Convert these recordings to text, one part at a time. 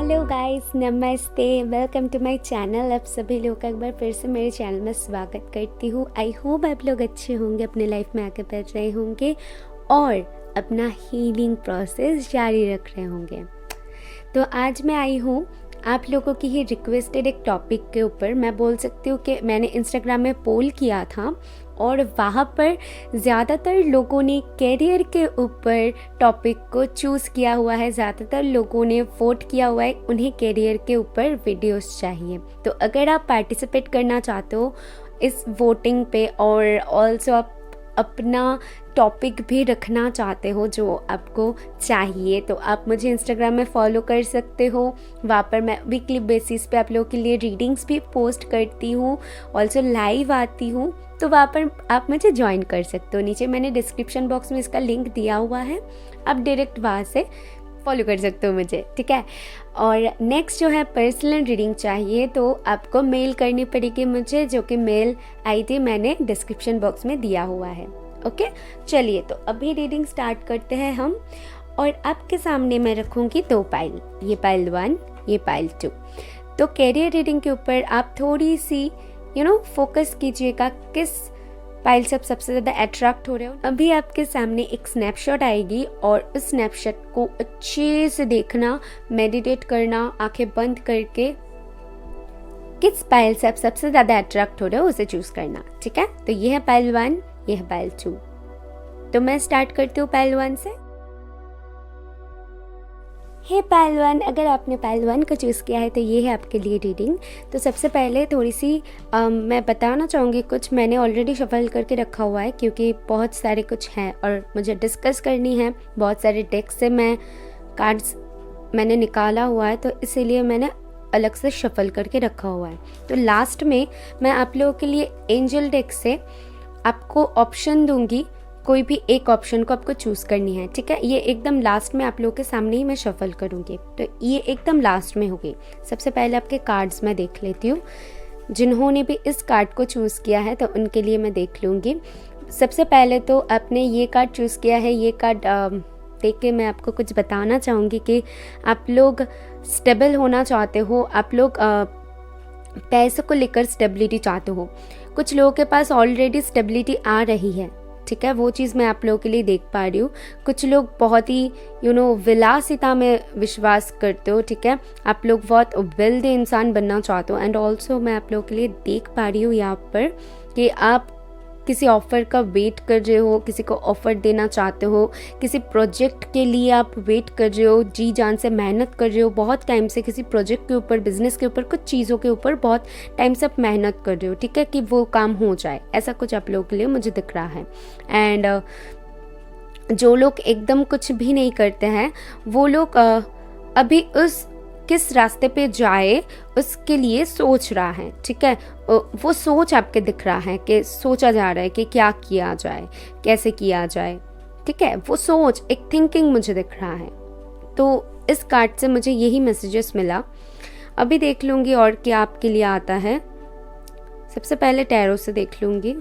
Hello guys, नमस्ते, welcome to my channel. आप सभी लोग का एक बार फिर से मेरे चैनल में स्वागत करती हूँ। आई होप आप लोग अच्छे होंगे, अपने लाइफ में आगे बढ़ रहे होंगे और अपना हीलिंग प्रोसेस जारी रख रहे होंगे। तो आज मैं आई हूँ आप लोगों की ही रिक्वेस्टेड एक टॉपिक के ऊपर। मैं बोल सकती हूँ कि मैंने इंस्टाग्राम में पोल किया था और वहाँ पर ज़्यादातर लोगों ने कैरियर के ऊपर टॉपिक को चूज़ किया हुआ है। ज़्यादातर लोगों ने वोट किया हुआ है, उन्हें कैरियर के ऊपर वीडियोस चाहिए। तो अगर आप पार्टिसिपेट करना चाहते हो इस वोटिंग पे और ऑल्सो आप अपना टॉपिक भी रखना चाहते हो जो आपको चाहिए, तो आप मुझे इंस्टाग्राम में फॉलो कर सकते हो। वहाँ पर मैं वीकली बेसिस पे आप लोगों के लिए रीडिंग्स भी पोस्ट करती हूँ, ऑल्सो लाइव आती हूँ। तो वहाँ पर आप मुझे ज्वाइन कर सकते हो। नीचे मैंने डिस्क्रिप्शन बॉक्स में इसका लिंक दिया हुआ है, आप डायरेक्ट वहाँ से फॉलो कर सकते हो मुझे, ठीक है। और नेक्स्ट जो है पर्सनल रीडिंग चाहिए तो आपको मेल करनी पड़ेगी मुझे, जो कि मेल आईडी मैंने डिस्क्रिप्शन बॉक्स में दिया हुआ है। ओके, चलिए तो अभी रीडिंग स्टार्ट करते हैं हम। और आपके सामने मैं रखूँगी 2 पाइल, ये पाइल 1, ये पाइल 2। तो कैरियर रीडिंग के ऊपर आप थोड़ी सी फोकस कीजिएगा किस पाइल से आप सबसे ज़्यादा अट्रैक्ट हो रहे हो। अभी आपके सामने एक स्नैपशॉट आएगी और उस स्नैपशॉट को अच्छे से देखना, मेडिटेट करना, आंखें बंद करके किस पाइल से आप सबसे ज़्यादा अट्रैक्ट हो रहे हो उसे चूज करना, ठीक है। तो ये है पाइल 1, ये है पाइल 2। तो मैं स्टार्ट करती हूँ पाइल 1 से। हे पाइल 1, अगर आपने पाइल 1 को चूज़ किया है तो ये है आपके लिए रीडिंग। तो सबसे पहले थोड़ी सी मैं बताना चाहूँगी, कुछ मैंने ऑलरेडी शफल करके रखा हुआ है क्योंकि बहुत सारे कुछ हैं और मुझे डिस्कस करनी है। बहुत सारे डेक से मैं कार्ड्स मैंने निकाला हुआ है, तो इसीलिए मैंने अलग से शफल करके रखा हुआ है। तो लास्ट में मैं आप लोगों के लिए एंजल डेक से आपको ऑप्शन दूंगी, कोई भी एक ऑप्शन को आपको चूज़ करनी है, ठीक है। ये एकदम लास्ट में आप लोगों के सामने ही मैं शफल करूँगी, तो ये एकदम लास्ट में होगी। सबसे पहले आपके कार्ड्स मैं देख लेती हूँ। जिन्होंने भी इस कार्ड को चूज़ किया है तो उनके लिए मैं देख लूँगी। सबसे पहले तो आपने ये कार्ड चूज़ किया है। ये कार्ड देख के मैं आपको कुछ बताना चाहूँगी कि आप लोग स्टेबल होना चाहते हो, आप लोग पैसे को लेकर स्टेबिलिटी चाहते हो। कुछ लोगों के पास ऑलरेडी स्टेबिलिटी आ रही है, ठीक है, वो चीज़ मैं आप लोगों के लिए देख पा रही हूँ। कुछ लोग बहुत ही विलासिता में विश्वास करते हो, ठीक है। आप लोग बहुत वेल्दी इंसान बनना चाहते हो। एंड ऑल्सो मैं आप लोगों के लिए देख पा रही हूँ यहाँ पर कि आप किसी ऑफ़र का वेट कर रहे हो, किसी को ऑफ़र देना चाहते हो, किसी प्रोजेक्ट के लिए आप वेट कर रहे हो, जी जान से मेहनत कर रहे हो बहुत टाइम से, किसी प्रोजेक्ट के ऊपर, बिजनेस के ऊपर, कुछ चीज़ों के ऊपर बहुत टाइम से आप मेहनत कर रहे हो, ठीक है, कि वो काम हो जाए। ऐसा कुछ आप लोगों के लिए मुझे दिख रहा है। एंड जो लोग एकदम कुछ भी नहीं करते हैं, वो लोग अभी उस किस रास्ते पे जाए उसके लिए सोच रहा है, ठीक है। वो सोच आपके दिख रहा है कि सोचा जा रहा है कि क्या किया जाए, कैसे किया जाए, ठीक है। वो सोच, एक थिंकिंग मुझे दिख रहा है। तो इस कार्ड से मुझे यही मैसेजेस मिला। अभी देख लूँगी और क्या आपके लिए आता है। सबसे पहले टैरो से देख लूँगी।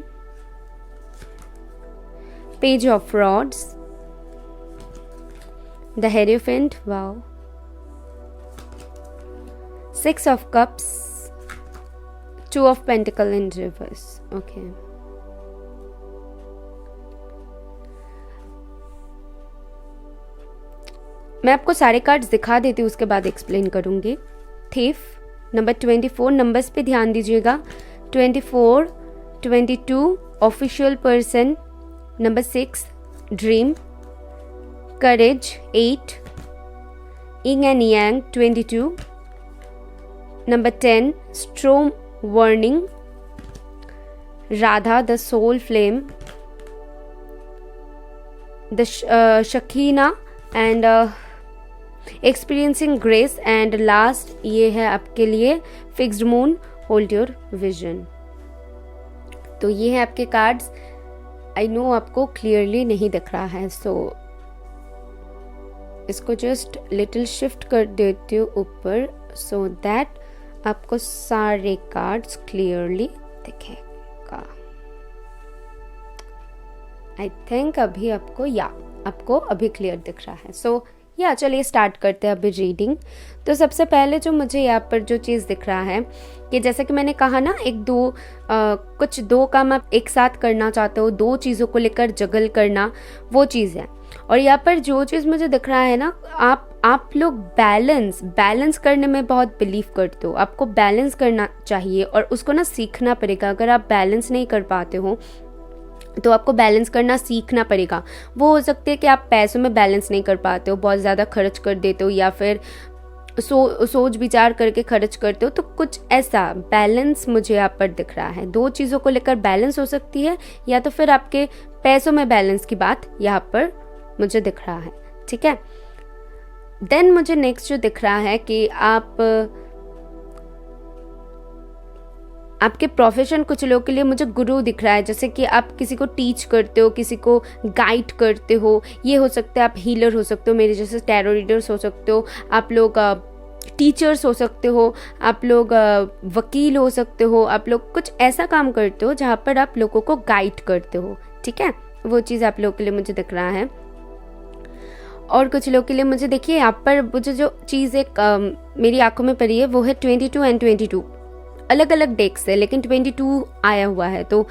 Page of rods, the hierophant, wow, 6 of cups, 2 of pentacle in reverse, okay। मैं आपको सारे कार्ड्स दिखा देती हूँ, उसके बाद एक्सप्लेन करूँगी। थीफ, नंबर 24, नंबर्स पे ध्यान दीजिएगा। 24, 22, official person, number 6, dream, courage, 8, yin and yang, 22, number 10, storm warning, Radha, the soul flame, the Shekinah and experiencing grace. And last ये है आपके लिए fixed moon, hold your vision. तो ये है आपके कार्ड्स। आई नो आपको क्लियरली नहीं दिख रहा है, सो इसको जस्ट लिटिल शिफ्ट कर देती हूँ ऊपर, सो दैट आपको सारे कार्ड्स क्लियरली दिखेगा। आई थिंक अभी आपको अभी क्लियर दिख रहा है। सो या चलिए स्टार्ट करते हैं अभी रीडिंग। तो सबसे पहले जो मुझे यहाँ पर जो चीज़ दिख रहा है कि जैसे कि मैंने कहा ना, कुछ दो काम आप एक साथ करना चाहते हो, दो चीज़ों को लेकर जगल करना, वो चीज़ है। और यहाँ पर जो चीज़ मुझे दिख रहा है ना, आप लोग बैलेंस करने में बहुत बिलीव करते हो। आपको बैलेंस करना चाहिए और उसको ना सीखना पड़ेगा। अगर आप बैलेंस नहीं कर पाते हो तो आपको बैलेंस करना सीखना पड़ेगा। वो हो सकती है कि आप पैसों में बैलेंस नहीं कर पाते हो, बहुत ज़्यादा खर्च कर देते हो, या फिर सोच विचार करके खर्च करते हो। तो कुछ ऐसा बैलेंस मुझे यहाँ पर दिख रहा है। दो चीज़ों को लेकर बैलेंस हो सकती है, या तो फिर आपके पैसों में बैलेंस की बात यहाँ पर मुझे दिख रहा है। ठीक है, देन मुझे नेक्स्ट जो दिख रहा है कि आपके प्रोफेशन कुछ लोगों के लिए मुझे गुरु दिख रहा है। जैसे कि आप किसी को टीच करते हो, किसी को गाइड करते हो। ये हो सकता है आप हीलर हो सकते हो, मेरे जैसे टैरो रीडर्स हो सकते हो, आप लोग टीचर्स हो सकते हो, आप लोग वकील हो सकते हो, आप लोग कुछ ऐसा काम करते हो जहाँ पर आप लोगों को गाइड करते हो। ठीक है, वो चीज़ आप लोगों के लिए मुझे दिख रहा है। और कुछ लोग के लिए मुझे देखिए यहाँ पर मुझे जो चीज़ एक मेरी आंखों में पड़ी है वो है 22 एंड 22। अलग अलग डेक्स है लेकिन 22 आया हुआ है। तो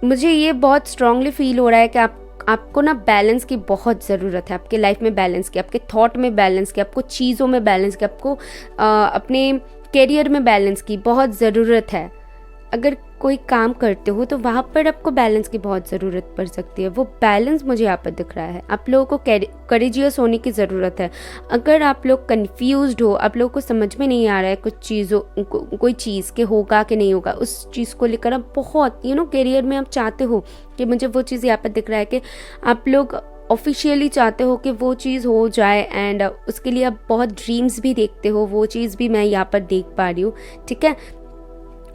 मुझे ये बहुत स्ट्रांगली फील हो रहा है कि आपको ना बैलेंस की बहुत ज़रूरत है। आपके लाइफ में बैलेंस की, आपके थॉट में बैलेंस की, आपको चीज़ों में बैलेंस की, आपको अपने करियर में बैलेंस की बहुत ज़रूरत है। अगर कोई काम करते हो तो वहाँ पर आपको बैलेंस की बहुत ज़रूरत पड़ सकती है। वो बैलेंस मुझे यहाँ पर दिख रहा है। आप लोगों को करेजियस होने की ज़रूरत है। अगर आप लोग कन्फ्यूज्ड हो, आप लोगों को समझ में नहीं आ रहा है कोई चीज़ के होगा कि नहीं होगा, उस चीज़ को लेकर आप बहुत करियर में आप चाहते हो कि मुझे वो चीज़ यहाँ पर दिख रहा है कि आप लोग ऑफिशियली चाहते हो कि वो चीज़ हो जाए, एंड उसके लिए आप बहुत ड्रीम्स भी देखते हो। वो चीज़ भी मैं यहाँ पर देख पा रही हूँ। ठीक है,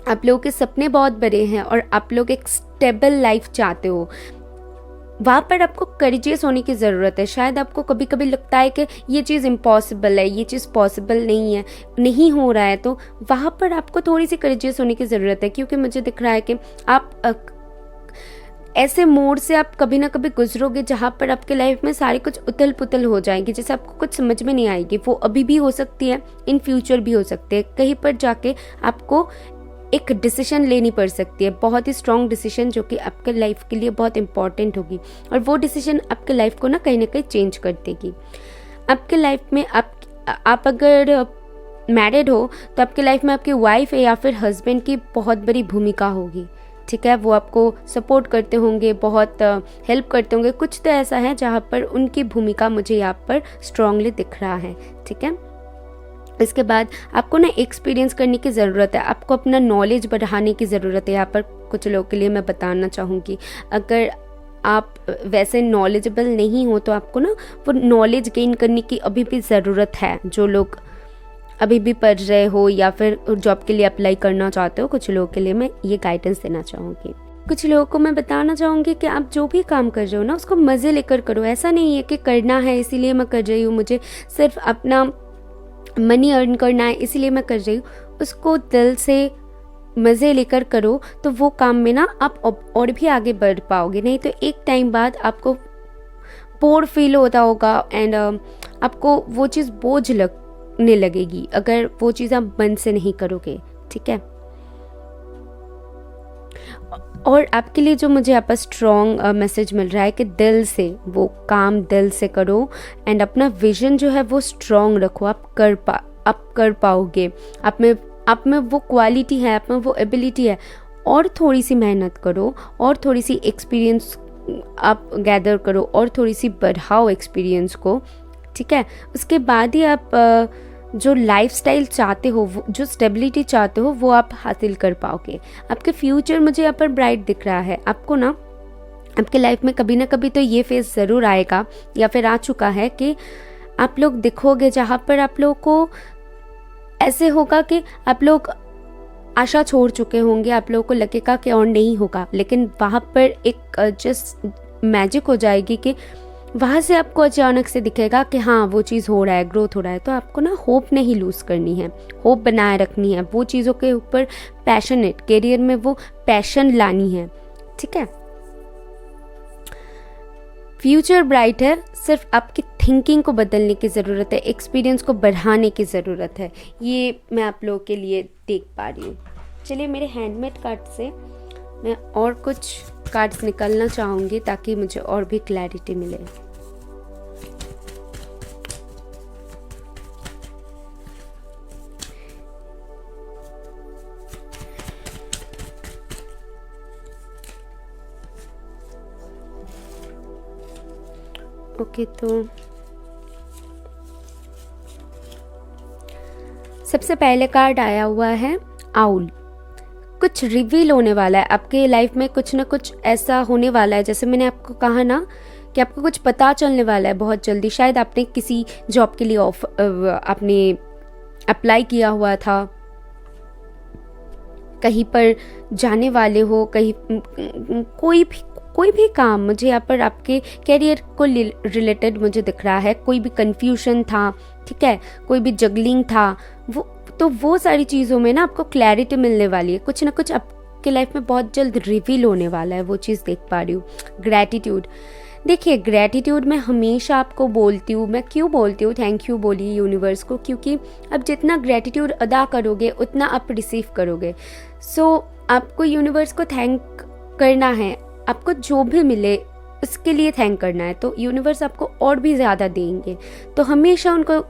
आप लोगों के सपने बहुत बड़े हैं और आप लोग एक स्टेबल लाइफ चाहते हो। वहाँ पर आपको करेजियस होने की ज़रूरत है। शायद आपको कभी कभी लगता है कि ये चीज़ इम्पॉसिबल है, ये चीज़ पॉसिबल नहीं है, नहीं हो रहा है, तो वहाँ पर आपको थोड़ी सी करेजियस होने की ज़रूरत है। क्योंकि मुझे दिख रहा है कि आप ऐसे मोड से आप कभी ना कभी गुजरोगे जहाँ पर आपके लाइफ में सारी कुछ उथल पुथल हो जाएगी, जैसे आपको कुछ समझ में नहीं आएगी। वो अभी भी हो सकती है, इन फ्यूचर भी हो सकती है। कहीं पर जाके आपको एक डिसीजन लेनी पड़ सकती है, बहुत ही स्ट्रॉन्ग डिसीजन, जो कि आपके लाइफ के लिए बहुत इंपॉर्टेंट होगी। और वो डिसीजन आपके लाइफ को ना कहीं चेंज कर देगी। आपके लाइफ में आप अगर मैरिड हो तो आपके लाइफ में आपकी वाइफ है या फिर हस्बैंड की बहुत बड़ी भूमिका होगी। ठीक है, वो आपको सपोर्ट करते होंगे, बहुत हेल्प करते होंगे। कुछ तो ऐसा है जहाँ पर उनकी भूमिका मुझे यहाँ पर स्ट्रांगली दिख रहा है। ठीक है, इसके बाद आपको ना एक्सपीरियंस करने की ज़रूरत है, आपको अपना नॉलेज बढ़ाने की ज़रूरत है। यहाँ पर कुछ लोगों के लिए मैं बताना चाहूँगी, अगर आप वैसे नॉलेजेबल नहीं हो तो आपको ना वो नॉलेज गेन करने की अभी भी ज़रूरत है। जो लोग अभी भी पढ़ रहे हो या फिर जॉब के लिए अप्लाई करना चाहते हो, कुछ लोगों के लिए मैं ये गाइडेंस देना चाहूँगी। कुछ लोगों को मैं बताना चाहूँगी कि आप जो भी काम कर रहे हो ना, उसको मज़े लेकर करो। ऐसा नहीं है कि करना है इसीलिए मैं कर रही हूँ, मुझे सिर्फ अपना मनी अर्न करना है इसलिए मैं कर रही हूँ। उसको दिल से मज़े लेकर करो तो वो काम में ना आप और भी आगे बढ़ पाओगे। नहीं तो एक टाइम बाद आपको बोर फील होता होगा एंड आपको वो चीज़ बोझ लगने लगेगी अगर वो चीज़ आप मन से नहीं करोगे। ठीक है, और आपके लिए जो मुझे यहाँ पर स्ट्रॉन्ग मैसेज मिल रहा है कि दिल से वो काम दिल से करो एंड अपना विजन जो है वो स्ट्रॉन्ग रखो। आप कर पाओगे। आप में वो क्वालिटी है, आप में वो एबिलिटी है। और थोड़ी सी मेहनत करो और थोड़ी सी एक्सपीरियंस आप गैदर करो और थोड़ी सी बढ़ाओ एक्सपीरियंस को। ठीक है, उसके बाद ही आप जो लाइफस्टाइल चाहते हो, जो स्टेबिलिटी चाहते हो, वो आप हासिल कर पाओगे। आपके फ्यूचर मुझे यहाँ पर ब्राइट दिख रहा है। आपको ना आपके लाइफ में कभी ना कभी तो ये फेज ज़रूर आएगा या फिर आ चुका है कि आप लोग दिखोगे जहाँ पर आप लोगों को ऐसे होगा कि आप लोग आशा छोड़ चुके होंगे, आप लोगों को लगेगा कि और नहीं होगा, लेकिन वहाँ पर एक जस्ट मैजिक हो जाएगी कि वहाँ से आपको अचानक से दिखेगा कि हाँ वो चीज़ हो रहा है, ग्रोथ हो रहा है। तो आपको ना होप नहीं लूज़ करनी है, होप बनाए रखनी है, वो चीज़ों के ऊपर पैशनेट, करियर में वो पैशन लानी है। ठीक है, फ्यूचर ब्राइट है, सिर्फ आपकी थिंकिंग को बदलने की ज़रूरत है, एक्सपीरियंस को बढ़ाने की ज़रूरत है। ये मैं आप लोगों के लिए देख पा रही हूँ। चलिए, मेरे हैंडमेड कार्ड से मैं और कुछ कार्ड्स निकालना चाहूँगी ताकि मुझे और भी क्लैरिटी मिले। ओके, तो सबसे पहले कार्ड आया हुआ है आउल। कुछ रिवील होने वाला है आपके लाइफ में, कुछ ना कुछ ऐसा होने वाला है। जैसे मैंने आपको कहा ना कि आपको कुछ पता चलने वाला है बहुत जल्दी। शायद आपने किसी जॉब के लिए आपने अप्लाई किया हुआ था, कहीं पर जाने वाले हो, कहीं कोई भी काम, मुझे यहाँ पर आपके कैरियर को रिलेटेड मुझे दिख रहा है। कोई भी कंफ्यूजन था, ठीक है, कोई भी जगलिंग था, वो सारी चीज़ों में ना आपको क्लैरिटी मिलने वाली है। कुछ ना कुछ आपके लाइफ में बहुत जल्द रिवील होने वाला है, वो चीज़ देख पा रही हूँ। ग्रैटिट्यूड, देखिए ग्रैटिट्यूड मैं हमेशा आपको बोलती हूँ, मैं क्यों बोलती हूँ थैंक यू बोलिए यूनिवर्स को, क्योंकि अब जितना ग्रैटिट्यूड अदा करोगे उतना आप रिसीव करोगे। सो आपको यूनिवर्स को थैंक करना है, आपको जो भी मिले उसके लिए थैंक करना है, तो यूनिवर्स आपको और भी ज़्यादा देंगे। तो हमेशा उनको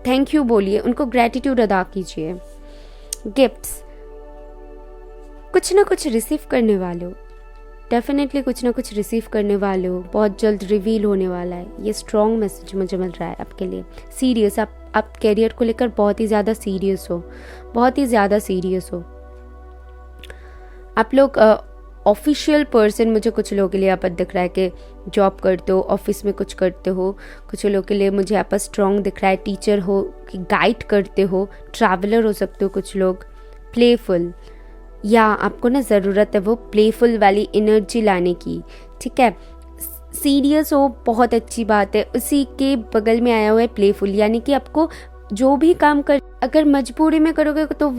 थैंक यू बोलिए, उनको ग्रैटिट्यूड अदा कीजिए। गिफ्ट्स, कुछ ना कुछ रिसीव करने वाले हो, डेफिनेटली कुछ ना कुछ रिसीव करने वाले हो, बहुत जल्द रिवील होने वाला है। ये स्ट्रॉन्ग मैसेज मुझे मिल रहा है आपके लिए। सीरियस, आप कैरियर को लेकर बहुत ही ज़्यादा सीरियस हो, बहुत ही ज़्यादा सीरियस हो। आप लोग ऑफिशियल पर्सन, मुझे कुछ लोगों के लिए यहाँ पर दिख रहा है कि जॉब करते हो, ऑफिस में कुछ करते हो। कुछ लोगों के लिए मुझे यहाँ पर स्ट्रॉन्ग दिख रहा है टीचर हो कि गाइड करते हो, ट्रैवलर हो सकते हो कुछ लोग, प्लेफुल, या आपको ना ज़रूरत है वो प्लेफुल वाली एनर्जी लाने की, ठीक है। सीरियस हो, बहुत अच्छी बात है। उसी के बगल में आया हुआ है प्लेफुल, यानी कि आपको जो भी काम कर, अगर मजबूरी में करोगे तो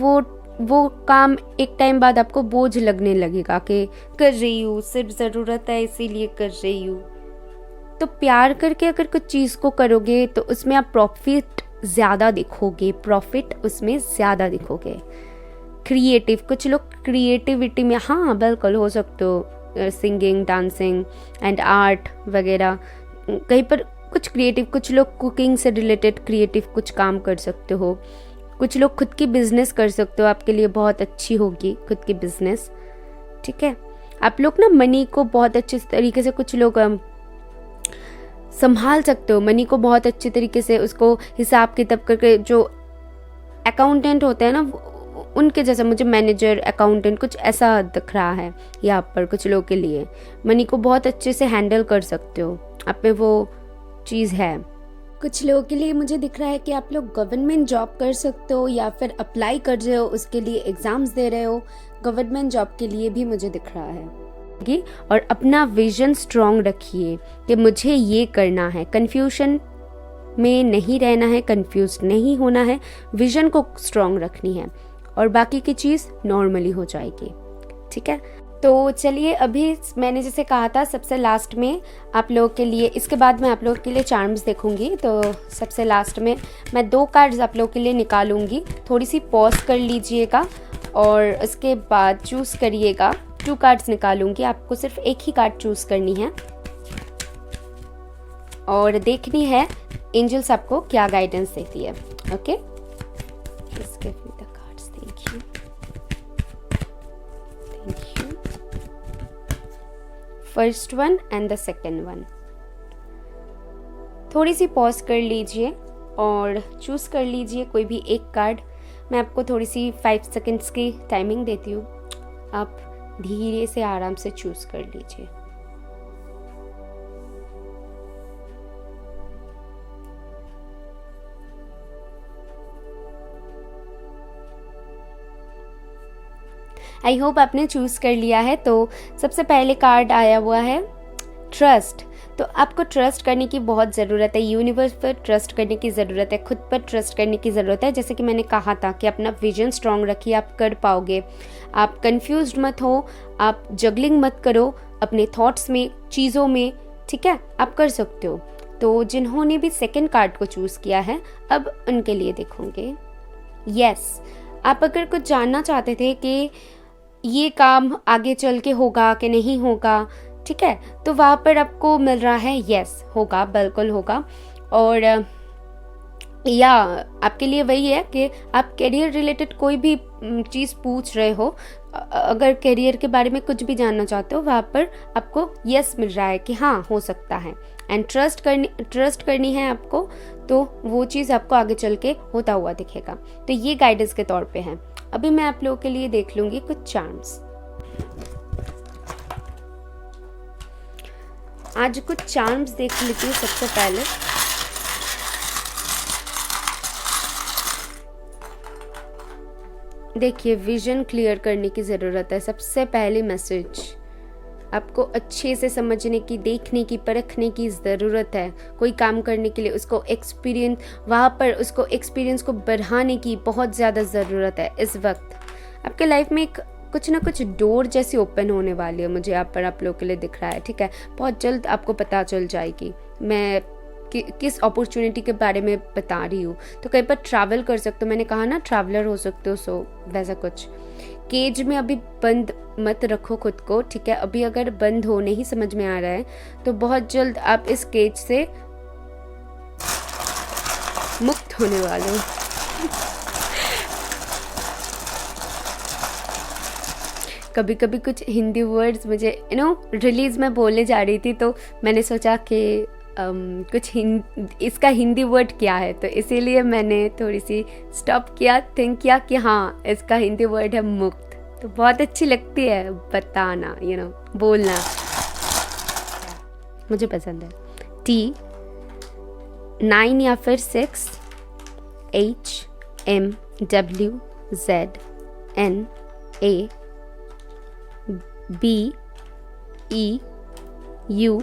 वो काम एक टाइम बाद आपको बोझ लगने लगेगा कि कर रही हूँ, सिर्फ ज़रूरत है इसीलिए कर रही हूँ। तो प्यार करके अगर कुछ चीज़ को करोगे तो उसमें आप प्रॉफिट ज़्यादा दिखोगे, क्रिएटिव, कुछ लोग क्रिएटिविटी में, हाँ बिल्कुल हो सकते हो, सिंगिंग, डांसिंग एंड आर्ट वगैरह, कहीं पर कुछ क्रिएटिव, कुछ लोग कुकिंग से रिलेटेड क्रिएटिव कुछ काम कर सकते हो। कुछ लोग खुद की बिजनेस कर सकते हो, आपके लिए बहुत अच्छी होगी खुद की बिजनेस, ठीक है। आप लोग ना मनी को बहुत अच्छे तरीके से, कुछ लोग संभाल सकते हो मनी को बहुत अच्छे तरीके से, उसको हिसाब किताब करके, जो अकाउंटेंट होते हैं ना उनके जैसा, मुझे मैनेजर, अकाउंटेंट कुछ ऐसा दिख रहा है यहाँ पर। कुछ लोगों के लिए मनी को बहुत अच्छे से हैंडल कर सकते हो, आप में वो चीज़ है। कुछ लोगों के लिए मुझे दिख रहा है कि आप लोग गवर्नमेंट जॉब कर सकते हो या फिर अप्लाई कर रहे हो, उसके लिए एग्ज़ाम्स दे रहे हो। गवर्नमेंट जॉब के लिए भी मुझे दिख रहा है। और अपना विजन स्ट्रॉन्ग रखिए कि मुझे ये करना है, कन्फ्यूजन में नहीं रहना है, कंफ्यूज नहीं होना है, विजन को स्ट्रॉन्ग रखनी है और बाकी की चीज़ नॉर्मली हो जाएगी, ठीक है। तो चलिए, अभी मैंने जैसे कहा था सबसे लास्ट में आप लोगों के लिए, इसके बाद मैं आप लोगों के लिए चार्म्स देखूंगी, तो सबसे लास्ट में मैं 2 कार्ड्स आप लोगों के लिए निकालूंगी। थोड़ी सी पॉज कर लीजिएगा और उसके बाद चूज़ करिएगा। 2 कार्ड्स निकालूंगी, आपको सिर्फ एक ही कार्ड चूज़ करनी है और देखनी है एंजल्स आपको क्या गाइडेंस देती है। Okay, first one and the second one. थोड़ी सी पॉज कर लीजिए और चूज़ कर लीजिए कोई भी एक कार्ड। मैं आपको थोड़ी सी 5 सेकेंड्स की टाइमिंग देती हूँ, आप धीरे से आराम से चूज़ कर लीजिए। आई होप आपने चूज़ कर लिया है। तो सबसे पहले कार्ड आया हुआ है ट्रस्ट। तो आपको ट्रस्ट करने की बहुत ज़रूरत है, यूनिवर्स पर ट्रस्ट करने की ज़रूरत है, खुद पर ट्रस्ट करने की ज़रूरत है। जैसे कि मैंने कहा था कि अपना विजन स्ट्रॉन्ग रखिए, आप कर पाओगे। आप कंफ्यूज्ड मत हो, आप जगलिंग मत करो अपने थॉट्स में, चीज़ों में, ठीक है, आप कर सकते हो। तो जिन्होंने भी सेकंड कार्ड को चूज़ किया है, अब उनके लिए देखोगे। यस, आप अगर कुछ जानना चाहते थे कि ये काम आगे चल के होगा कि नहीं होगा, ठीक है, तो वहाँ पर आपको मिल रहा है यस, होगा, बिल्कुल होगा। और या आपके लिए वही है कि आप करियर रिलेटेड कोई भी चीज़ पूछ रहे हो, अगर करियर के बारे में कुछ भी जानना चाहते हो, वहाँ पर आपको यस मिल रहा है कि हाँ हो सकता है। एंड ट्रस्ट करनी है आपको, तो वो चीज़ आपको आगे चल के होता हुआ दिखेगा। तो ये गाइडेंस के तौर पे है। अभी मैं आप लोगों के लिए देख लूँगी कुछ चार्म्स। आज कुछ चार्म्स देख लेती हूँ। सबसे पहले देखिए, विजन क्लियर करने की ज़रूरत है। सबसे पहली मैसेज, आपको अच्छे से समझने की, देखने की, परखने की ज़रूरत है। कोई काम करने के लिए उसको एक्सपीरियंस को बढ़ाने की बहुत ज़्यादा ज़रूरत है। इस वक्त आपके लाइफ में एक कुछ ना कुछ डोर जैसी ओपन होने वाली है, मुझे यहाँ पर आप लोगों के लिए दिख रहा है, ठीक है। बहुत जल्द आपको पता चल जाएगी मैं किस अपॉर्चुनिटी के बारे में बता रही हूँ। तो कहीं पर ट्रैवल कर सकते हो, मैंने कहा ना ट्रैवलर हो सकते हो, सो वैसा कुछ। केज में अभी बंद मत रखो खुद को, ठीक है। अभी अगर बंद हो, नहीं समझ में आ रहा है, तो बहुत जल्द आप इस केज से मुक्त होने वाले हो। कभी कभी कुछ हिंदी वर्ड्स मुझे रिलीज में बोलने जा रही थी, तो मैंने सोचा कि कुछ इसका हिंदी वर्ड क्या है, तो इसीलिए मैंने थोड़ी सी स्टॉप किया, थिंक किया कि हाँ इसका हिंदी वर्ड है मुक्त। तो बहुत अच्छी लगती है बताना, बोलना, मुझे पसंद है। T9 या फिर 6 HMWZNABEUO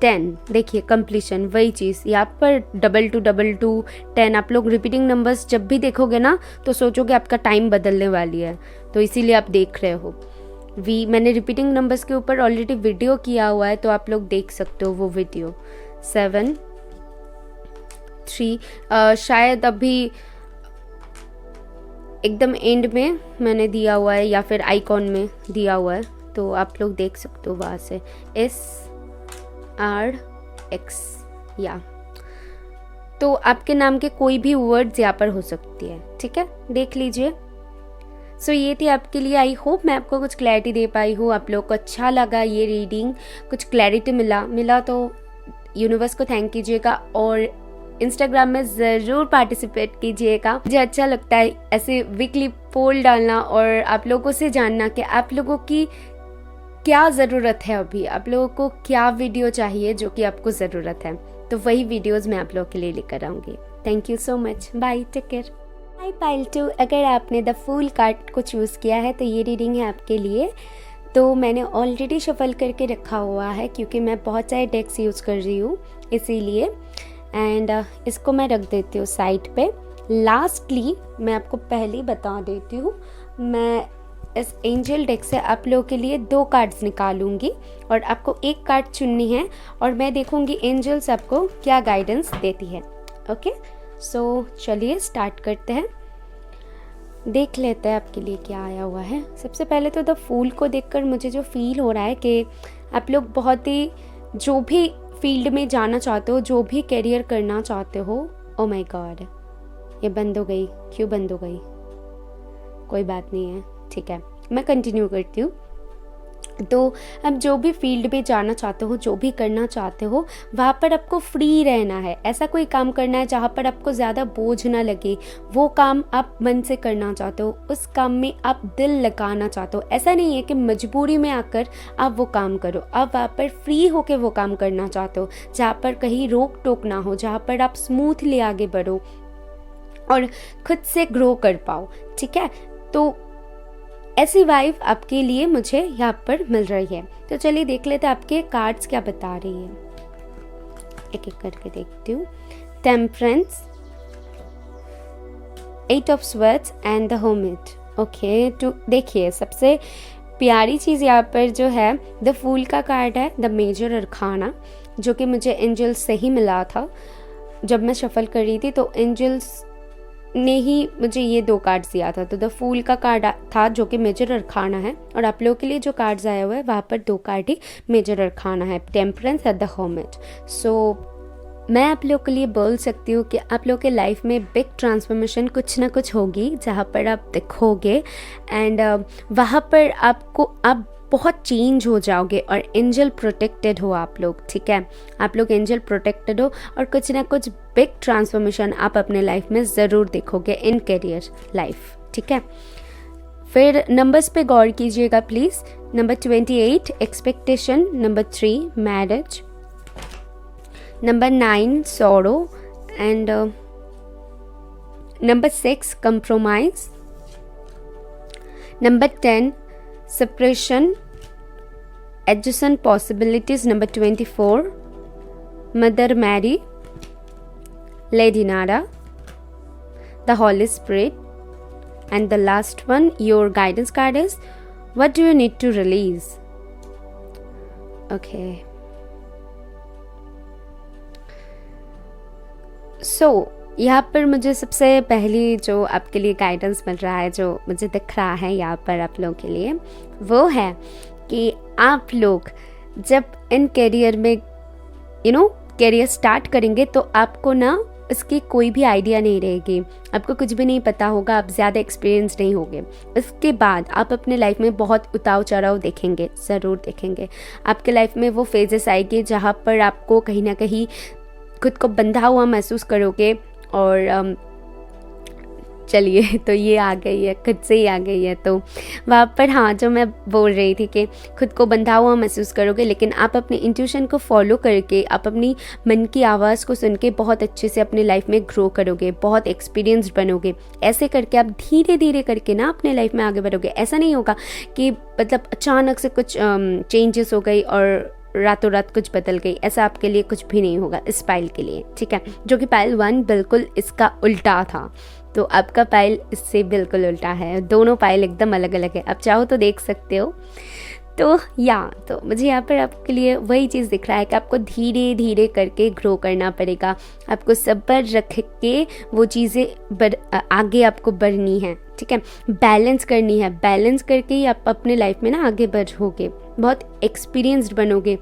10। देखिए कंप्लीशन, वही चीज़ यहाँ पर 2222 10। आप लोग रिपीटिंग नंबर्स जब भी देखोगे ना, तो सोचोगे आपका टाइम बदलने वाली है, तो इसीलिए आप देख रहे हो। मैंने रिपीटिंग नंबर्स के ऊपर ऑलरेडी वीडियो किया हुआ है, तो आप लोग देख सकते हो वो वीडियो। 7 3 शायद अभी एकदम एंड में मैंने दिया हुआ है, या फिर आइकॉन में दिया हुआ है, तो आप लोग देख सकते हो वहाँ से। SRX या तो आपके नाम के कोई भी वर्ड्स यहाँ पर हो सकती है, ठीक है, देख लीजिए। सो ये थी आपके लिए। आई होप मैं आपको कुछ क्लैरिटी दे पाई हूँ, आप लोग को अच्छा लगा ये रीडिंग, कुछ क्लैरिटी मिला तो यूनिवर्स को थैंक कीजिएगा, और इंस्टाग्राम में ज़रूर पार्टिसिपेट कीजिएगा। मुझे अच्छा लगता है ऐसे वीकली पोल डालना और आप लोगों से जानना कि आप लोगों की क्या ज़रूरत है, अभी आप लोगों को क्या वीडियो चाहिए जो कि आपको ज़रूरत है, तो वही वीडियोस मैं आप लोगों के लिए लेकर आऊँगी। Thank you so much, bye, take care. Hi pile 2, अगर आपने द फूल कार्ड को चूज़ किया है तो ये रीडिंग है आपके लिए। तो मैंने ऑलरेडी शफल करके रखा हुआ है, क्योंकि मैं बहुत सारे डेक्स यूज़ कर रही हूँ इसीलिए, एंड इसको मैं रख देती हूँ साइड पे। लास्टली मैं आपको पहले ही बता देती हूँ, मैं इस एंजल डेक से आप लोगों के लिए 2 कार्ड्स निकालूंगी और आपको एक कार्ड चुननी है, और मैं देखूंगी एंजल्स आपको क्या गाइडेंस देती है। ओके, सो चलिए स्टार्ट करते हैं, देख लेते हैं आपके लिए क्या आया हुआ है। सबसे पहले तो द फूल को देखकर मुझे जो फील हो रहा है कि आप लोग बहुत ही, जो भी फील्ड में जाना चाहते हो, जो भी करियर करना चाहते हो, ओ माय गॉड, ये बंद हो गई, क्यों बंद हो गई, कोई बात नहीं है, ठीक है, मैं कंटिन्यू करती हूँ। तो अब जो भी फील्ड में जाना चाहते हो, जो भी करना चाहते हो, वहाँ पर आपको फ्री रहना है। ऐसा कोई काम करना है जहाँ पर आपको ज़्यादा बोझ ना लगे। वो काम आप मन से करना चाहते हो, उस काम में आप दिल लगाना चाहते हो। ऐसा नहीं है कि मजबूरी में आकर आप वो काम करो, आप वहाँ पर फ्री होकर वो काम करना चाहते हो, जहाँ पर कहीं रोक टोक ना हो, जहाँ पर आप स्मूथली आगे बढ़ो और खुद से ग्रो कर पाओ, ठीक है। तो ऐसी वाइब आपके लिए मुझे यहाँ पर मिल रही है। तो चलिए देख लेते हैं आपके कार्ड्स क्या बता रही है, एक एक करके देखती हूँ। Temperance, 8 of swords and the hermit. Okay, तो देखिए सबसे प्यारी चीज़ यहाँ पर जो है द फूल का कार्ड है, द मेजर अरकाना, जो कि मुझे एंजल्स से ही मिला था जब मैं शफल कर रही थी। तो एंजल्स ने ही मुझे ये 2 कार्ड्स दिया था। तो द फूल का कार्ड था जो कि मेजर अरकाना है, और आप लोगों के लिए जो कार्ड्स आया हुआ है वहाँ पर 2 कार्ड ही मेजर अरकाना है, टेम्परेंस और द हर्मिट। सो मैं आप लोगों के लिए बोल सकती हूँ कि आप लोगों के लाइफ में बिग ट्रांसफॉर्मेशन कुछ ना कुछ होगी, जहाँ पर आप दिखोगे एंड वहाँ पर आप बहुत चेंज हो जाओगे, और एंजल प्रोटेक्टेड हो आप लोग, ठीक है। आप लोग एंजल प्रोटेक्टेड हो और कुछ ना कुछ बिग ट्रांसफॉर्मेशन आप अपने लाइफ में ज़रूर देखोगे इन करियर लाइफ, ठीक है। फिर नंबर्स पे गौर कीजिएगा please. Number 28 expectation, number 3 marriage, number 9 sorrow, and number 6 compromise, number 10 suppression, adjacent possibilities, number 24 Mother Mary, Lady Nada, the Holy Spirit, and the last one, your guidance card is what do you need to release? Okay. यहाँ पर मुझे सबसे पहली जो आपके लिए guidance मिल रहा है, जो मुझे दिख रहा है यहाँ पर आप लोगों के लिए, वो है कि आप लोग जब इन करियर में करियर स्टार्ट करेंगे तो आपको ना इसकी कोई भी आइडिया नहीं रहेगी, आपको कुछ भी नहीं पता होगा, आप ज़्यादा एक्सपीरियंस नहीं होगे। इसके बाद आप अपने लाइफ में बहुत उतार चढ़ाव देखेंगे, ज़रूर देखेंगे। आपके लाइफ में वो फेजेस आएगी जहाँ पर आपको कहीं ना कहीं खुद को बंधा हुआ महसूस करोगे, और चलिए तो ये आ गई है, खुद से ही आ गई है। तो वहाँ पर हाँ, जो मैं बोल रही थी कि खुद को बंधा हुआ महसूस करोगे, लेकिन आप अपने इंट्यूशन को फॉलो करके, आप अपनी मन की आवाज़ को सुन के बहुत अच्छे से अपने लाइफ में ग्रो करोगे, बहुत एक्सपीरियंस बनोगे। ऐसे करके आप धीरे धीरे करके ना अपने लाइफ में आगे बढ़ोगे। ऐसा नहीं होगा कि मतलब अचानक से कुछ चेंजेस हो गई और रातों रात कुछ बदल गई, ऐसा आपके लिए कुछ भी नहीं होगा इस पाइल के लिए, ठीक है। जो कि पाइल 1 बिल्कुल इसका उल्टा था, तो आपका पाइल इससे बिल्कुल उल्टा है। दोनों पाइल एकदम अलग अलग है, आप चाहो तो देख सकते हो। तो मुझे यहाँ पर आपके लिए वही चीज़ दिख रहा है कि आपको धीरे धीरे करके ग्रो करना पड़ेगा, आपको सब्र रख के वो चीज़ें आगे आपको बढ़नी है, ठीक है। बैलेंस करनी है, बैलेंस करके ही आप अपने लाइफ में ना आगे बढ़ोगे, बहुत एक्सपीरियंस्ड बनोगे।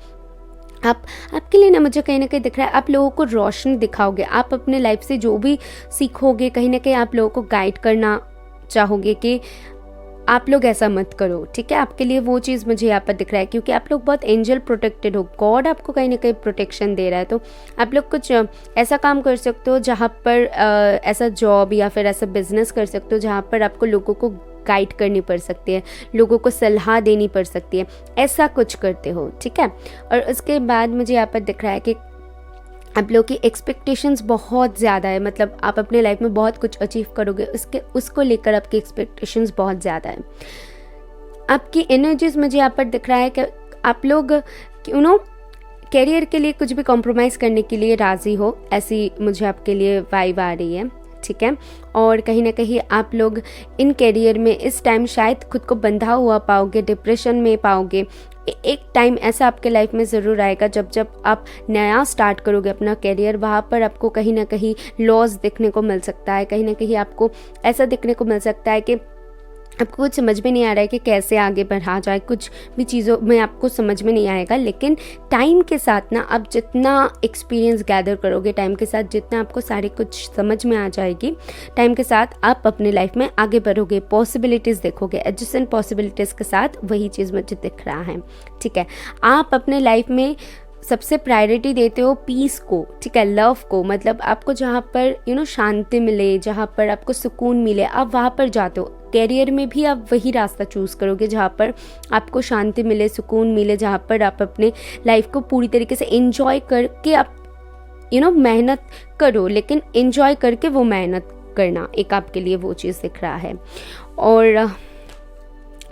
आपके लिए ना मुझे कहीं ना कहीं दिख रहा है आप लोगों को रोशनी दिखाओगे, आप अपने लाइफ से जो भी सीखोगे कहीं ना कहीं आप लोगों को गाइड करना चाहोगे कि आप लोग ऐसा मत करो, ठीक है। आपके लिए वो चीज़ मुझे यहाँ पर दिख रहा है, क्योंकि आप लोग बहुत एंजल प्रोटेक्टेड हो, गॉड आपको कहीं ना कहीं प्रोटेक्शन दे रहा है। तो आप लोग कुछ ऐसा काम कर सकते हो जहाँ पर ऐसा जॉब या फिर ऐसा बिजनेस कर सकते हो जहाँ पर आपको लोगों को गाइड करनी पड़ सकती है, लोगों को सलाह देनी पड़ सकती है, ऐसा कुछ करते हो, ठीक है। और उसके बाद मुझे यहाँ पर दिख रहा है कि आप लोगों की एक्सपेक्टेशंस बहुत ज़्यादा है, मतलब आप अपने लाइफ में बहुत कुछ अचीव करोगे, उसको लेकर आपकी एक्सपेक्टेशंस बहुत ज़्यादा है। आपकी एनर्जीज मुझे यहाँ पर दिख रहा है कि आप लोग कैरियर के लिए कुछ भी कॉम्प्रोमाइज़ करने के लिए राज़ी हो, ऐसी मुझे आपके लिए वाइब आ रही है, ठीक है। और कहीं ना कहीं आप लोग इन कैरियर में इस टाइम शायद खुद को बंधा हुआ पाओगे, डिप्रेशन में पाओगे। एक टाइम ऐसा आपके लाइफ में ज़रूर आएगा जब आप नया स्टार्ट करोगे अपना कैरियर, वहाँ पर आपको कहीं ना कहीं लॉस देखने को मिल सकता है, कहीं ना कहीं आपको ऐसा देखने को मिल सकता है कि आपको कुछ समझ में नहीं आ रहा है कि कैसे आगे बढ़ा जाए, कुछ भी चीज़ों में आपको समझ में नहीं आएगा। लेकिन टाइम के साथ ना आप जितना एक्सपीरियंस गैदर करोगे, टाइम के साथ जितना आपको सारी कुछ समझ में आ जाएगी, टाइम के साथ आप अपने लाइफ में आगे बढ़ोगे, पॉसिबिलिटीज़ देखोगे। एडजेसेंट पॉसिबिलिटीज़ के साथ वही चीज़ मुझे दिख रहा है, ठीक है। आप अपने लाइफ में सबसे प्रायोरिटी देते हो पीस को, ठीक है, लव को, मतलब आपको जहाँ पर शांति मिले, जहाँ पर आपको सुकून मिले, आप वहाँ पर जाते हो। कैरियर में भी आप वही रास्ता चूज़ करोगे जहाँ पर आपको शांति मिले, सुकून मिले, जहाँ पर आप अपने लाइफ को पूरी तरीके से एंजॉय करके आप मेहनत करो, लेकिन एंजॉय करके वो मेहनत करना, एक आपके लिए वो चीज़ दिख रहा है। और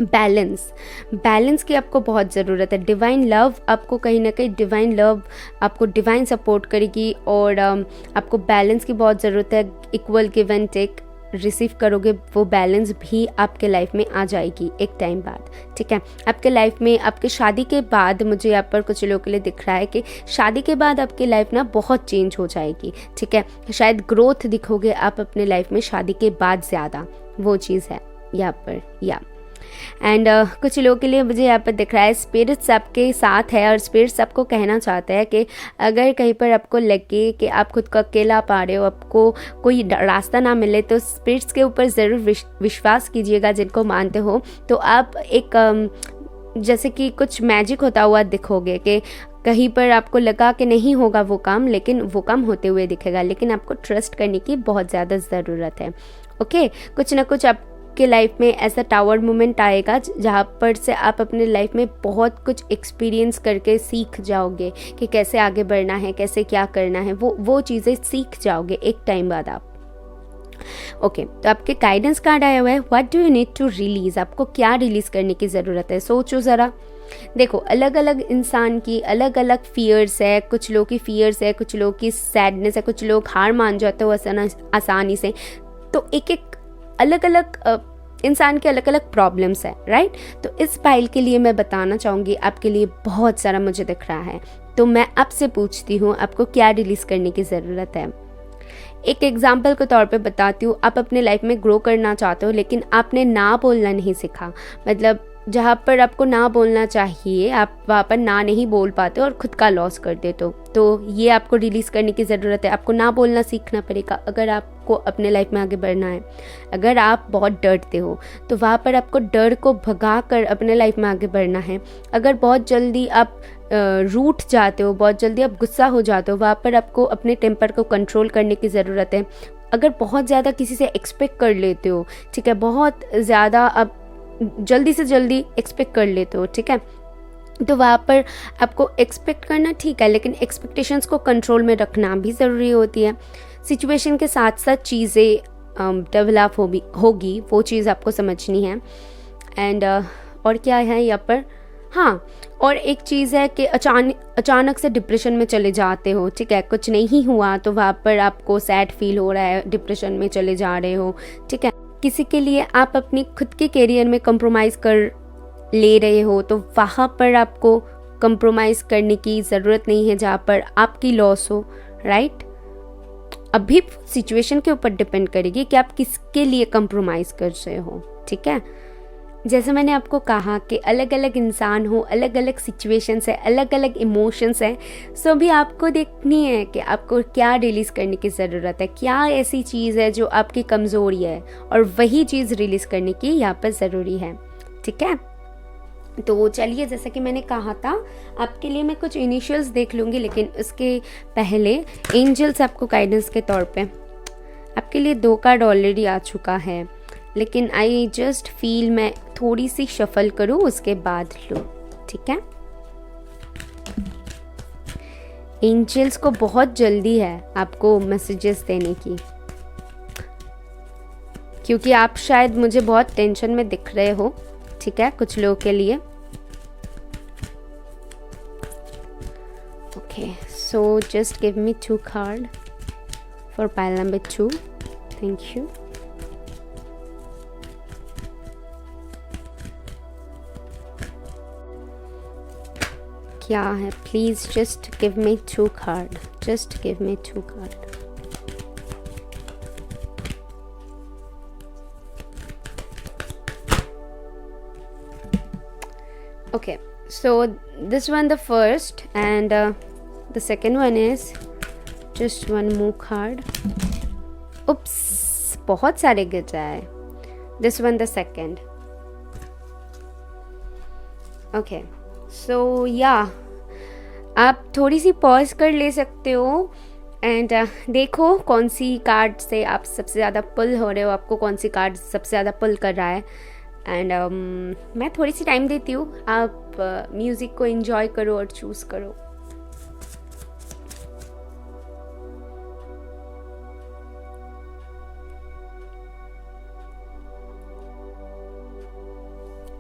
बैलेंस की आपको बहुत ज़रूरत है। डिवाइन लव आपको कहीं ना कहीं डिवाइन लव आपको डिवाइन सपोर्ट करेगी, और आपको बैलेंस की बहुत ज़रूरत है, equal give and take, receive करोगे वो बैलेंस भी आपके लाइफ में आ जाएगी एक टाइम बाद, ठीक है। आपके लाइफ में आपके शादी के बाद मुझे यहाँ पर कुछ लोगों के लिए दिख रहा है कि शादी के बाद आपकी लाइफ ना बहुत चेंज हो जाएगी, ठीक है। शायद ग्रोथ दिखोगे आप अपने लाइफ में शादी के बाद ज़्यादा, वो चीज़ है यहाँ पर या एंड कुछ लोगों के लिए मुझे यहाँ पर दिख रहा है स्पिरिट्स आपके साथ है और स्पिरिट्स आपको कहना चाहते हैं कि अगर कहीं पर आपको लगे कि आप खुद को अकेला पा रहे हो, आपको कोई रास्ता ना मिले, तो स्पिरिट्स के ऊपर ज़रूर विश्वास कीजिएगा जिनको मानते हो। तो आप एक जैसे कि कुछ मैजिक होता हुआ दिखोगे कि कहीं पर आपको लगा कि नहीं होगा वो काम, लेकिन वो काम होते हुए दिखेगा। लेकिन आपको ट्रस्ट करने की बहुत ज़्यादा ज़रूरत है, ओके। कुछ ना कुछ आप के लाइफ में ऐसा टावर मोमेंट आएगा जहाँ पर से आप अपने लाइफ में बहुत कुछ एक्सपीरियंस करके सीख जाओगे कि कैसे आगे बढ़ना है, कैसे क्या करना है, वो चीज़ें सीख जाओगे एक टाइम बाद आप, ओके। तो आपके गाइडेंस कार्ड आया हुआ है, what do you need to release, आपको क्या रिलीज़ करने की ज़रूरत है, सोचो ज़रा। देखो अलग अलग इंसान की अलग अलग फियर्स है, कुछ लोगों की फियर्स है, कुछ लोगों की सैडनेस है, कुछ लोग हार मान जाते हो आसानी से। तो एक एक अलग अलग इंसान के अलग अलग प्रॉब्लम्स है, राइट। तो इस फाइल के लिए मैं बताना चाहूँगी आपके लिए बहुत सारा मुझे दिख रहा है। तो मैं आपसे पूछती हूँ आपको क्या रिलीज़ करने की ज़रूरत है। एक एग्जाम्पल के तौर पे बताती हूँ, आप अपने लाइफ में ग्रो करना चाहते हो लेकिन आपने ना बोलना नहीं सीखा, मतलब जहाँ पर आपको ना बोलना चाहिए आप वहाँ पर ना नहीं बोल पाते और ख़ुद का लॉस कर देते हो। तो ये आपको रिलीज़ करने की ज़रूरत है, आपको ना बोलना सीखना पड़ेगा अगर आपको अपने लाइफ में आगे बढ़ना है। अगर आप बहुत डरते हो तो वहाँ पर आपको डर को भगा कर अपने लाइफ में आगे बढ़ना है। अगर बहुत जल्दी आप रूठ जाते हो, बहुत जल्दी आप गुस्सा हो जाते हो, वहाँ पर आपको अपने टेम्पर को कंट्रोल करने की ज़रूरत है। अगर बहुत ज़्यादा किसी से एक्सपेक्ट कर लेते हो, ठीक है, बहुत ज़्यादा आप जल्दी से जल्दी एक्सपेक्ट कर लेते हो, ठीक है, तो वहाँ पर आपको एक्सपेक्ट करना ठीक है, लेकिन एक्सपेक्टेशंस को कंट्रोल में रखना भी ज़रूरी होती है। सिचुएशन के साथ साथ चीज़ें डेवलप होगी, वो चीज़ आपको समझनी है। एंड और क्या है यहाँ पर, हाँ, और एक चीज़ है कि अचानक से डिप्रेशन में चले जाते हो, ठीक है, कुछ नहीं हुआ तो वहाँ पर आपको सैड फील हो रहा है, डिप्रेशन में चले जा रहे हो, ठीक है। किसी के लिए आप अपनी खुद के करियर में कंप्रोमाइज़ कर ले रहे हो तो वहाँ पर आपको कंप्रोमाइज़ करने की ज़रूरत नहीं है जहाँ पर आपकी लॉस हो, राइट। अभी सिचुएशन के ऊपर डिपेंड करेगी कि आप किसके लिए कंप्रोमाइज़ कर रहे हो, ठीक है। जैसे मैंने आपको कहा कि अलग अलग इंसान हो, अलग अलग सिचुएशंस है, अलग अलग इमोशंस है, सो भी आपको देखनी है कि आपको क्या रिलीज़ करने की ज़रूरत है, क्या ऐसी चीज़ है जो आपकी कमज़ोरी है और वही चीज़ रिलीज़ करने की यहाँ पर ज़रूरी है, ठीक है। तो चलिए, जैसा कि मैंने कहा था आपके लिए मैं कुछ इनिशियल्स देख लूँगी, लेकिन उसके पहले एंजल्स आपको गाइडेंस के तौर पे आपके लिए 2 कार्ड ऑलरेडी आ चुका है, लेकिन आई जस्ट फील मैं थोड़ी सी शफल करूँ उसके बाद लूँ, ठीक है। एंजल्स को बहुत जल्दी है आपको मैसेजेस देने की, क्योंकि आप शायद मुझे बहुत टेंशन में दिख रहे हो, ठीक है, कुछ लोगों के लिए। Okay, so just give me 2 card for pile number 2, thank you. क्या है, please just give me 2 card, just give me 2 card. Okay, so this one the first and the second one is just one more card. Oops, बहुत सारे गिर जाए। This one the second. Okay, so yeah, आप थोड़ी सी pause कर ले सकते हो एंड देखो कौन सी कार्ड से आप सबसे ज़्यादा पुल हो रहे हो, आपको कौन सी कार्ड सबसे ज़्यादा पुल कर रहा है। एंड मैं थोड़ी सी टाइम देती हूँ, आप म्यूज़िक को एंजॉय करो और चूज़ करो।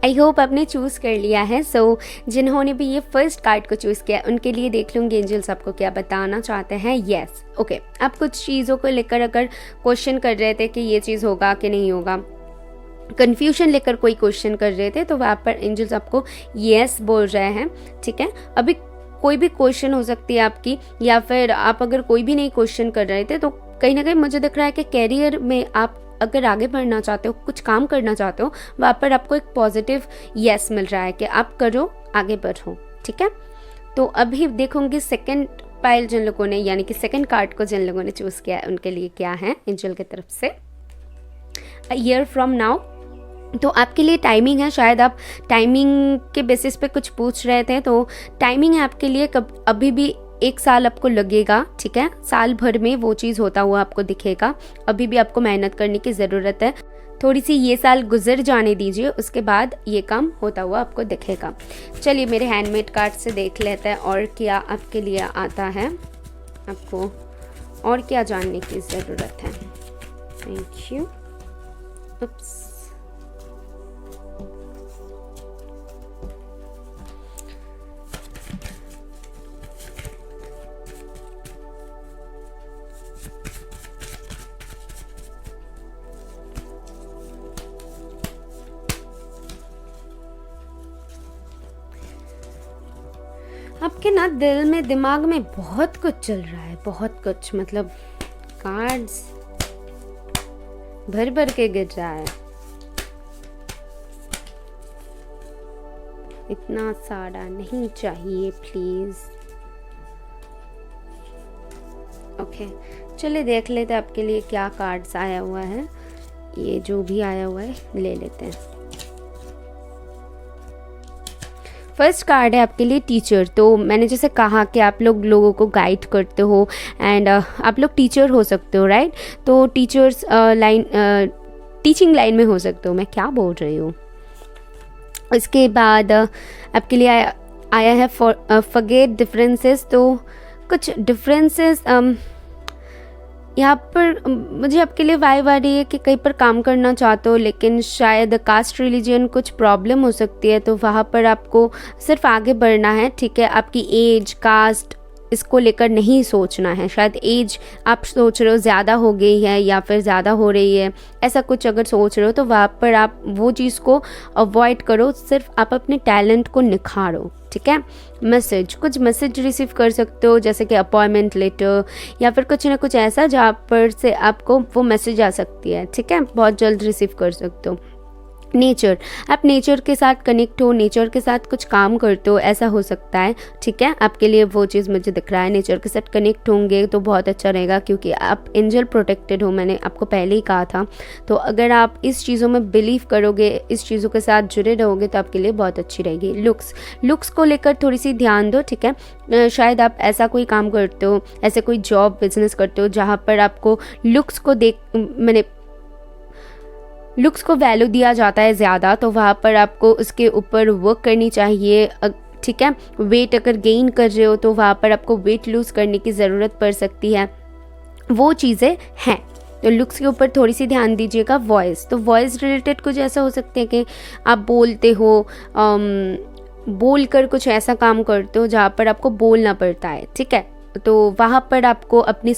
आई होप आपने चूज़ कर लिया है। सो जिन्होंने भी ये फर्स्ट कार्ड को चूज़ किया उनके लिए देख लूँगी एंजल्स आपको क्या बताना चाहते हैं। येस, ओके, आप कुछ चीज़ों को लेकर अगर क्वेश्चन कर रहे थे कि ये चीज़ होगा कि नहीं होगा, कन्फ्यूजन लेकर कोई क्वेश्चन कर रहे थे, तो वहाँ पर एंजल्स आपको येस बोल रहे हैं। ठीक है, अभी कोई भी क्वेश्चन हो सकती है आपकी, या फिर आप अगर कोई भी नहीं क्वेश्चन कर रहे थे तो कहीं ना कहीं मुझे दिख रहा है कि कैरियर में आप अगर आगे बढ़ना चाहते हो, कुछ काम करना चाहते हो, वहाँ पर आपको एक पॉजिटिव येस मिल रहा है कि आप करो, आगे बढ़ो। ठीक है, तो अभी देखूंगी सेकंड पाइल जिन लोगों ने, यानी कि सेकंड कार्ड को जिन लोगों ने चूज़ किया है उनके लिए क्या है एंजल की तरफ से। अ ईयर फ्रॉम नाउ, तो आपके लिए टाइमिंग है। शायद आप टाइमिंग के बेसिस पे कुछ पूछ रहे थे, तो टाइमिंग है आपके लिए। कब अभी भी 1 साल आपको लगेगा। ठीक है, साल भर में वो चीज़ होता हुआ आपको दिखेगा। अभी भी आपको मेहनत करने की ज़रूरत है, थोड़ी सी ये साल गुजर जाने दीजिए, उसके बाद ये काम होता हुआ आपको दिखेगा। चलिए मेरे हैंडमेड कार्ड से देख लेते हैं और क्या आपके लिए आता है, आपको और क्या जानने की ज़रूरत है। Thank you. उप्स, आपके ना दिल में, दिमाग में बहुत कुछ चल रहा है, बहुत कुछ, मतलब कार्ड्स भर भर के गिर रहा है। इतना सारा नहीं चाहिए प्लीज। ओके, चलिए देख लेते हैं आपके लिए क्या कार्ड्स आया हुआ है। ये जो भी आया हुआ है ले लेते हैं। फर्स्ट कार्ड है आपके लिए टीचर। तो मैंने जैसे कहा कि आप लोग लोगों को गाइड करते हो एंड आप लोग टीचर हो सकते हो, राइट। तो टीचर्स लाइन, टीचिंग लाइन में हो सकते हो, मैं क्या बोल रही हूँ। इसके बाद आपके लिए आया है फॉरगेट डिफरेंसेस। तो कुछ डिफरेंसेस यहाँ पर मुझे आपके लिए वाइब आ रही है कि कहीं पर काम करना चाहते हो, लेकिन शायद कास्ट रिलीजन कुछ प्रॉब्लम हो सकती है, तो वहाँ पर आपको सिर्फ आगे बढ़ना है। ठीक है, आपकी एज, कास्ट, इसको लेकर नहीं सोचना है। शायद एज आप सोच रहे हो ज़्यादा हो गई है या फिर ज़्यादा हो रही है, ऐसा कुछ अगर सोच रहे हो तो वहाँ पर आप वो चीज़ को अवॉइड करो, सिर्फ आप अपने टैलेंट को निखारो। ठीक है, मैसेज, कुछ मैसेज रिसीव कर सकते हो, जैसे कि अपॉइंटमेंट लेटर या फिर कुछ ना कुछ ऐसा जहाँ पर से आपको वो मैसेज आ सकती है। ठीक है, बहुत जल्द रिसीव कर सकते हो। नेचर, आप नेचर के साथ कनेक्ट हो, नेचर के साथ कुछ काम करते हो, ऐसा हो सकता है। ठीक है, आपके लिए वो चीज़ मुझे दिख रहा है। नेचर के साथ कनेक्ट होंगे तो बहुत अच्छा रहेगा, क्योंकि आप एंजल प्रोटेक्टेड हो, मैंने आपको पहले ही कहा था। तो अगर आप इस चीज़ों में बिलीव करोगे, इस चीज़ों के साथ जुड़े रहोगे तो आपके लिए बहुत अच्छी रहेगी। लुक्स को लेकर थोड़ी सी ध्यान दो। ठीक है, शायद आप ऐसा कोई काम करते हो, ऐसे कोई जॉब बिजनेस करते हो जहाँ पर आपको लुक्स को लुक्स को वैल्यू दिया जाता है ज़्यादा, तो वहाँ पर आपको उसके ऊपर वर्क करनी चाहिए। ठीक है, वेट अगर गेन कर रहे हो तो वहाँ पर आपको वेट लूज़ करने की ज़रूरत पड़ सकती है, वो चीज़ें हैं। तो लुक्स के ऊपर थोड़ी सी ध्यान दीजिएगा। वॉइस, तो वॉइस रिलेटेड कुछ ऐसा हो सकते हैं कि आप बोलते हो, बोल कर कुछ ऐसा काम करते हो जहाँ पर आपको बोलना पड़ता है। ठीक है, तो वहाँ पर आपको अपनी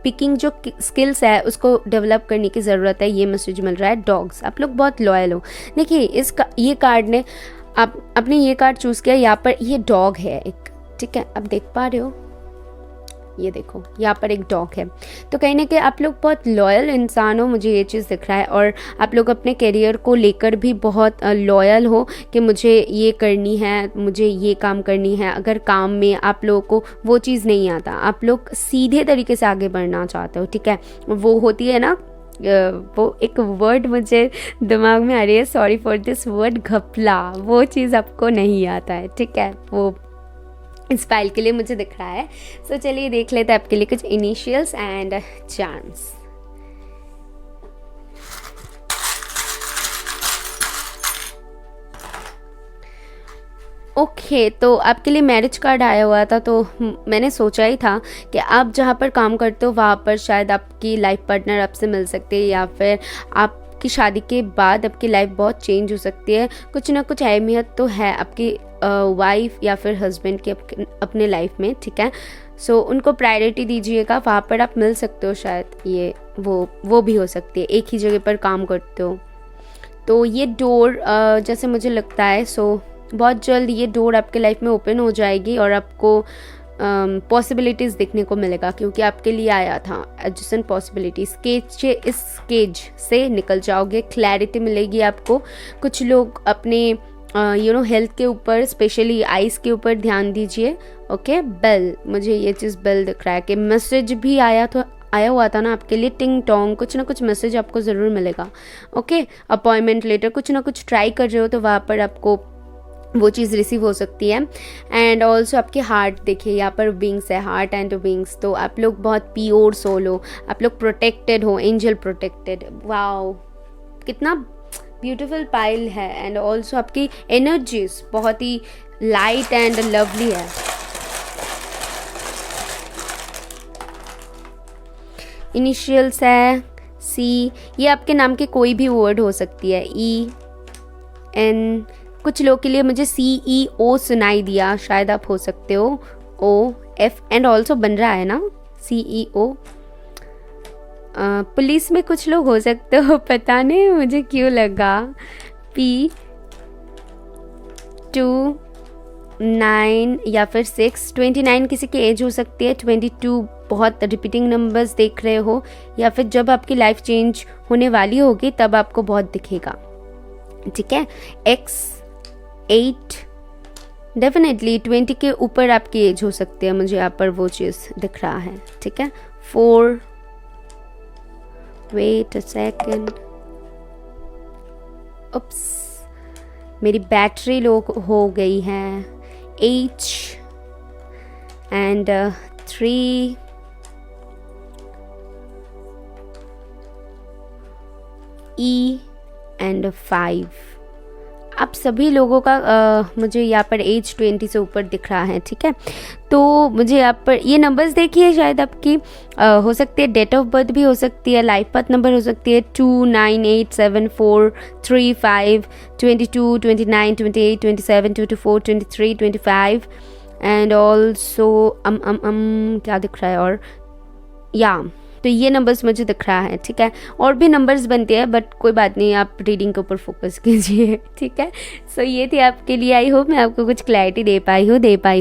स्पीकिंग जो स्किल्स है उसको डेवलप करने की ज़रूरत है, ये मैसेज मिल रहा है। डॉग्स, आप लोग बहुत लॉयल हो। देखिए ये कार्ड ने, आपने ये कार्ड चूज़ किया, यहाँ पर ये डॉग है एक। ठीक है, आप देख पा रहे हो, ये देखो यहाँ पर एक डॉग है। तो कहीं ना कहीं आप लोग बहुत लॉयल इंसान हो, मुझे ये चीज़ दिख रहा है। और आप लोग अपने करियर को लेकर भी बहुत लॉयल हो कि मुझे ये करनी है, मुझे ये काम करनी है। अगर काम में आप लोगों को वो चीज़ नहीं आता, आप लोग सीधे तरीके से आगे बढ़ना चाहते हो। ठीक है, वो होती है ना, वो एक वर्ड मुझे दिमाग में आ रही है, सॉरी फॉर दिस वर्ड, घपला, वो चीज़ आपको नहीं आता है। ठीक है, वो इस फाइल के लिए मुझे दिख रहा है। सो चलिए देख लेते हैं आपके लिए कुछ इनिशियल्स एंड चार्म्स। ओके, तो आपके लिए मैरिज कार्ड आया हुआ था, तो मैंने सोचा ही था कि आप जहाँ पर काम करते हो वहाँ पर शायद आपकी लाइफ पार्टनर आपसे मिल सकते हैं, या फिर आप आपकी शादी के बाद आपकी लाइफ बहुत चेंज हो सकती है। कुछ ना कुछ अहमियत तो है आपकी वाइफ या फिर हस्बैंड की अपने लाइफ में, ठीक है। सो उनको प्रायोरिटी दीजिएगा, वहाँ पर आप मिल सकते हो, शायद ये वो भी हो सकती है, एक ही जगह पर काम करते हो। तो ये डोर जैसे मुझे लगता है, सो बहुत जल्द ये डोर आपके लाइफ में ओपन हो जाएगी और आपको पॉसिबिलिटीज़ देखने को मिलेगा, क्योंकि आपके लिए आया था एडजस्टेंट पॉसिबिलिटीज़। इस केज से निकल जाओगे, क्लैरिटी मिलेगी आपको। कुछ लोग अपने हेल्थ के ऊपर, स्पेशली आइज़ के ऊपर ध्यान दीजिए। ओके, बेल, मुझे ये चीज़ बेल दिख रहा है कि मैसेज भी आया हुआ था ना आपके लिए, टिंग टोंग, कुछ ना कुछ मैसेज आपको ज़रूर मिलेगा। ओके, अपॉइंटमेंट लेटर, कुछ ना कुछ ट्राई कर रहे हो तो वहाँ पर आपको वो चीज़ रिसीव हो सकती है। एंड ऑल्सो आपके हार्ट देखिए, यहाँ पर विंग्स है, हार्ट एंड विंग्स, तो आप लोग बहुत प्योर सोल हो, आप लोग प्रोटेक्टेड हो, एंजल प्रोटेक्टेड। वाओ, कितना ब्यूटीफुल पाइल है। एंड ऑल्सो आपकी एनर्जीज बहुत ही लाइट एंड लवली है। इनिशियल्स है सी, ये आपके नाम के कोई भी वर्ड हो सकती है, ई एन, कुछ लोग के लिए मुझे CEO सुनाई दिया, शायद आप हो सकते हो OF, एंड ऑल्सो बन रहा है ना CEO। पुलिस में कुछ लोग हो सकते हो, पता नहीं मुझे क्यों लगा। P29 या फिर 6, 29 किसी की एज हो सकती है, 22 बहुत रिपीटिंग नंबर्स देख रहे हो, या फिर जब आपकी लाइफ चेंज होने वाली होगी तब आपको बहुत दिखेगा, ठीक है। X8 डेफिनेटली 20 के ऊपर आपकी एज हो सकती है, मुझे यहाँ पर वो चीज़ दिख रहा है, ठीक है। 4, वेट अ सेकेंड, उप्स, मेरी बैटरी लो हो गई है। H and 3, E and 5। आप सभी लोगों का मुझे यहाँ पर एज 20 से ऊपर दिख रहा है, ठीक है। तो मुझे यहाँ पर ये नंबर्स देखिए, शायद आपकी हो सकती है डेट ऑफ बर्थ भी हो सकती है, लाइफ पाथ नंबर हो सकती है 2, 9, 8, 7, 4, 3, 5, 22, 29, 28, 27, 24, 23, 25 एंड ऑल्सो क्या दिख रहा है, और या तो ये नंबर्स मुझे दिख रहा है, ठीक है। और भी नंबर्स बनते हैं, बट कोई बात नहीं, आप रीडिंग के ऊपर फोकस कीजिए, ठीक है। सो ये थी आपके लिए, आई होप मैं आपको कुछ क्लैरिटी दे पाई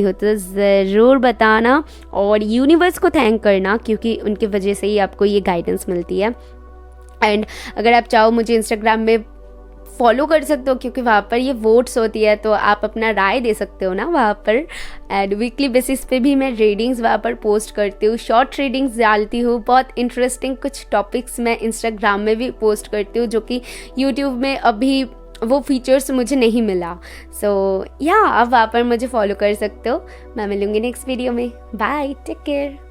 हो तो ज़रूर बताना और यूनिवर्स को थैंक करना, क्योंकि उनकी वजह से ही आपको ये गाइडेंस मिलती है। एंड अगर आप चाहो मुझे इंस्टाग्राम में फॉलो कर सकते हो, क्योंकि वहाँ पर ये वोट्स होती है, तो आप अपना राय दे सकते हो ना वहाँ पर। एंड वीकली बेसिस पे भी मैं रीडिंग्स वहाँ पर पोस्ट करती हूँ, शॉर्ट रीडिंग्स डालती हूँ, बहुत इंटरेस्टिंग कुछ टॉपिक्स मैं इंस्टाग्राम में भी पोस्ट करती हूँ, जो कि यूट्यूब में अभी वो फीचर्स मुझे नहीं मिला। सो या आप वहाँ पर मुझे फॉलो कर सकते हो। मैं मिलूँगी नेक्स्ट वीडियो में। Bye, take care.